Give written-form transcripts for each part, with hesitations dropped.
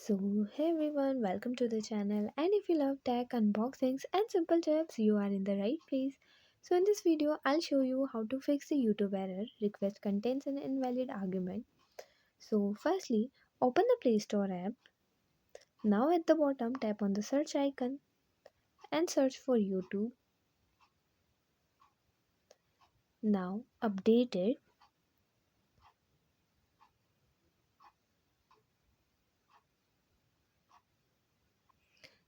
Hey everyone, welcome to the channel. And if you love tech unboxings and simple tips, you are in the right place. So, in this video, I'll show you how to fix the YouTube error request contains an invalid argument. So, firstly, open the Play Store app. Now, at the bottom, tap on the search icon and search for YouTube. Now, update it.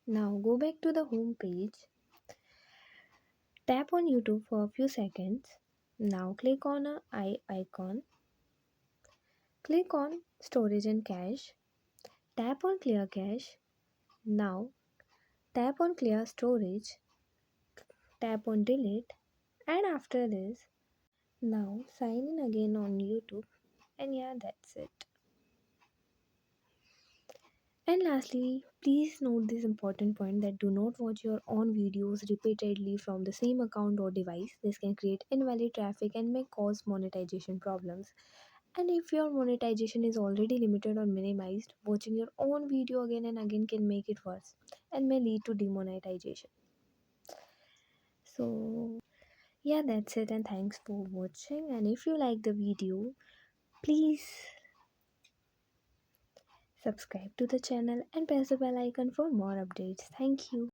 Now, go back to the home page. Tap on YouTube for a few seconds. Now, click on a eye icon. Click on Storage and Cache. Tap on Clear Cache. Now tap on Clear Storage. Tap on Delete. And after this, now sign in again on YouTube. And yeah, that's it. And lastly, please note this important point that do not watch your own videos repeatedly from the same account or device. This can create invalid traffic and may cause monetization problems. And if your monetization is already limited or minimized, watching your own video again and again can make it worse and may lead to demonetization. So, yeah, that's it, and thanks for watching. And if you like the video, please subscribe to the channel and press the bell icon for more updates. Thank you.